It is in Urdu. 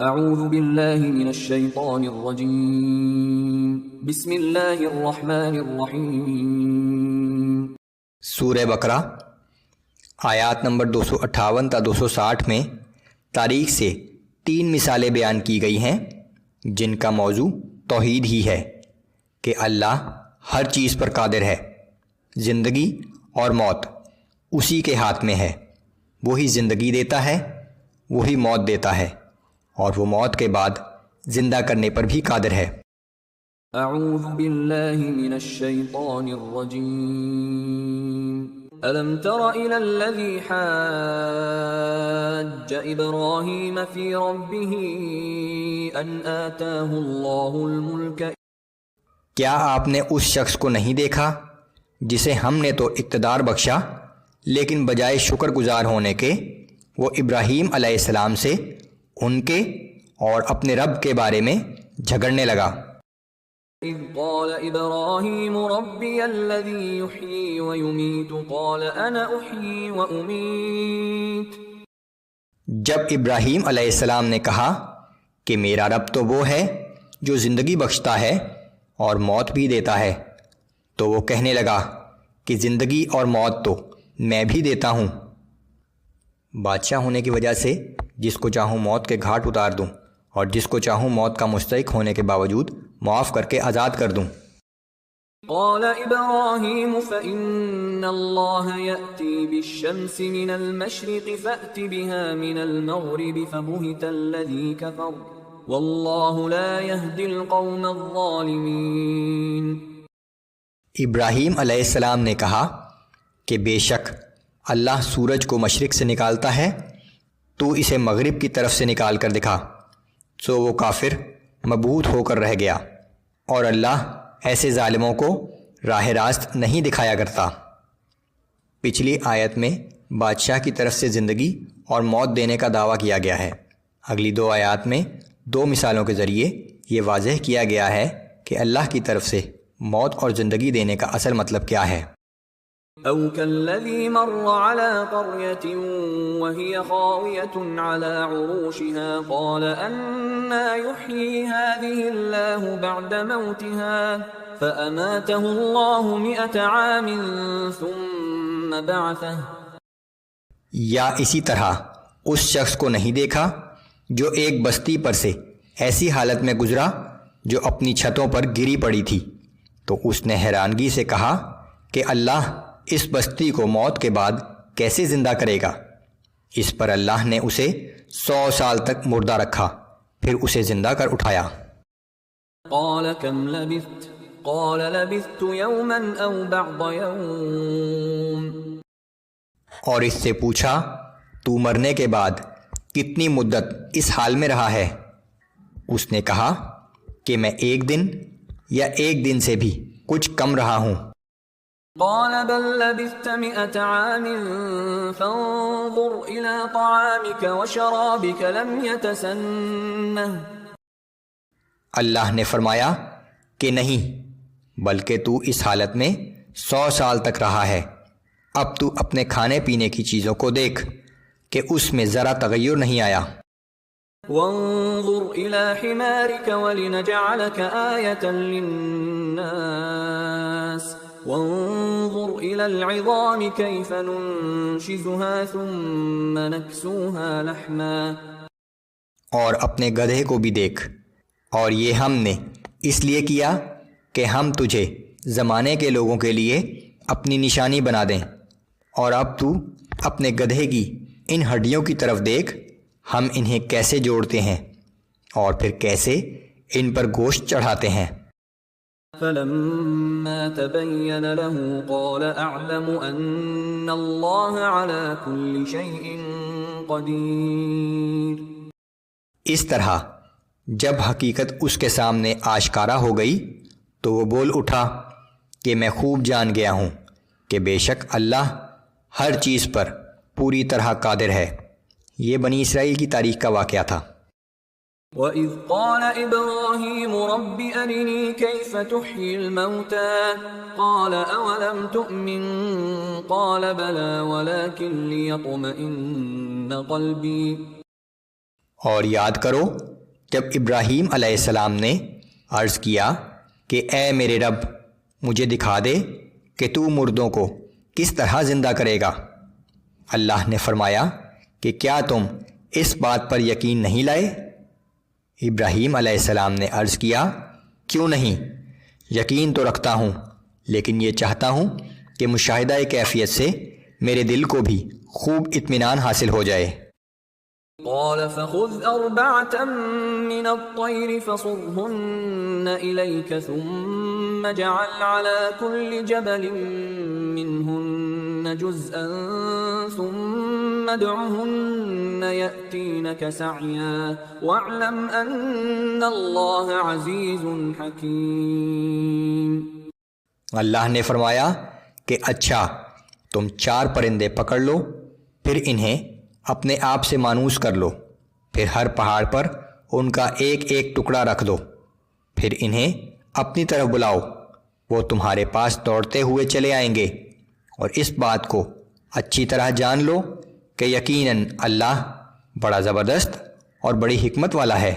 اعوذ باللہ من الشیطان الرجیم بسم اللہ الرحمن الرحیم۔ سورہ بقرہ آیات نمبر 258 تا 260 میں تاریخ سے 3 مثالیں بیان کی گئی ہیں جن کا موضوع توحید ہی ہے کہ اللہ ہر چیز پر قادر ہے۔ زندگی اور موت اسی کے ہاتھ میں ہے، وہی زندگی دیتا ہے، وہی موت دیتا ہے، اور وہ موت کے بعد زندہ کرنے پر بھی قادر ہے۔ اعوذ باللہ من الشیطان الرجیم۔ الم تر الى الذی حاج ابراہیم فی ربہ ان آتاہ اللہ الملک۔ کیا آپ نے اس شخص کو نہیں دیکھا جسے ہم نے تو اقتدار بخشا، لیکن بجائے شکر گزار ہونے کے وہ ابراہیم علیہ السلام سے ان کے اور اپنے رب کے بارے میں جھگڑنے لگا۔ اذ قال ابراہیم ربی الذی یحیی ویمیت قال انا احیی وامیت۔ جب ابراہیم علیہ السلام نے کہا کہ میرا رب تو وہ ہے جو زندگی بخشتا ہے اور موت بھی دیتا ہے، تو وہ کہنے لگا کہ زندگی اور موت تو میں بھی دیتا ہوں۔ بادشاہ ہونے کی وجہ سے جس کو چاہوں موت کے گھاٹ اتار دوں اور جس کو چاہوں موت کا مستحق ہونے کے باوجود معاف کر کے آزاد کر دوں۔ قال ابراہیم فإن اللہ یأتی بالشمس من المشرق فأت بها من المغرب فبہت الذی کفر واللہ لا یہدی القوم الظالمین۔ ابراہیم علیہ السلام نے کہا کہ بے شک اللہ سورج کو مشرق سے نکالتا ہے، تو اسے مغرب کی طرف سے نکال کر دکھا، سو وہ کافر مبہوت ہو کر رہ گیا، اور اللہ ایسے ظالموں کو راہ راست نہیں دکھایا کرتا۔ پچھلی آیت میں بادشاہ کی طرف سے زندگی اور موت دینے کا دعویٰ کیا گیا ہے۔ اگلی 2 آیات میں 2 مثالوں کے ذریعے یہ واضح کیا گیا ہے کہ اللہ کی طرف سے موت اور زندگی دینے کا اصل مطلب کیا ہے۔ او كالذي مر على قرية وهي خاوية على عروشها قال أنى يحيي هذه الله بعد موتها فأماته الله 100 عام ثم بعثه۔ یا اسی طرح اس شخص کو نہیں دیکھا جو ایک بستی پر سے ایسی حالت میں گزرا جو اپنی چھتوں پر گری پڑی تھی، تو اس نے حیرانگی سے کہا کہ اللہ اس بستی کو موت کے بعد کیسے زندہ کرے گا؟ اس پر اللہ نے اسے 100 سال تک مردہ رکھا، پھر اسے زندہ کر اٹھایا۔ قال كم لبثت قال لبثت يوما او بعض يوم۔ اور اس سے پوچھا تو مرنے کے بعد کتنی مدت اس حال میں رہا ہے؟ اس نے کہا کہ میں 1 دن یا 1 دن سے بھی کچھ کم رہا ہوں۔ قال بل لبثت 100 عام فانظر إلى طعامك وشرابك لم يتسنه۔ اللہ نے فرمایا کہ نہیں، بلکہ تو اس حالت میں 100 سال تک رہا ہے۔ اب تو اپنے کھانے پینے کی چیزوں کو دیکھ کہ اس میں ذرا تغیر نہیں آیا۔ وانظر إلى حمارك ولنجعلك آية للناس وانظر إلى العظام كيف ننشزها ثم نكسوها لحما۔ اور اپنے گدھے کو بھی دیکھ، اور یہ ہم نے اس لیے کیا کہ ہم تجھے زمانے کے لوگوں کے لیے اپنی نشانی بنا دیں، اور اب تو اپنے گدھے کی ان ہڈیوں کی طرف دیکھ، ہم انہیں کیسے جوڑتے ہیں اور پھر کیسے ان پر گوشت چڑھاتے ہیں۔ فلما تبين له قال اعلم ان الله على كل شيء قدير۔ اس طرح جب حقیقت اس کے سامنے آشکارا ہو گئی تو وہ بول اٹھا کہ میں خوب جان گیا ہوں کہ بے شک اللہ ہر چیز پر پوری طرح قادر ہے۔ یہ بنی اسرائیل کی تاریخ کا واقعہ تھا۔ وَإِذْ قَالَ إِبْرَاهِيمُ رَبِّ أَرِنِي كَيْفَ تُحْيِي الْمَوْتَى قَالَ أَوَلَمْ تُؤْمِنْ قَالَ بَلَى وَلَكِنْ لِيَطْمَئِنَّ قَلْبِي۔ اور یاد کرو جب ابراہیم علیہ السلام نے عرض کیا کہ اے میرے رب مجھے دکھا دے کہ تو مردوں کو کس طرح زندہ کرے گا۔ اللہ نے فرمایا کہ کیا تم اس بات پر یقین نہیں لائے؟ ابراہیم علیہ السلام نے عرض کیا کیوں نہیں، یقین تو رکھتا ہوں، لیکن یہ چاہتا ہوں کہ مشاہدہ کیفیت سے میرے دل کو بھی خوب اطمینان حاصل ہو جائے۔ قال فخذ أربعة من الطير فصرهن إليك ثم اجعل على كل جبل منهن جزءا ثم ادعهن يأتينك سعيا واعلم أن الله عزيز حكيم۔ اللہ نے فرمایا کہ اچھا تم 4 پرندے پکڑ لو، پھر انہیں اپنے آپ سے مانوس کر لو، پھر ہر پہاڑ پر ان کا ایک ایک ٹکڑا رکھ دو، پھر انہیں اپنی طرف بلاؤ، وہ تمہارے پاس دوڑتے ہوئے چلے آئیں گے، اور اس بات کو اچھی طرح جان لو کہ یقیناً اللہ بڑا زبردست اور بڑی حکمت والا ہے۔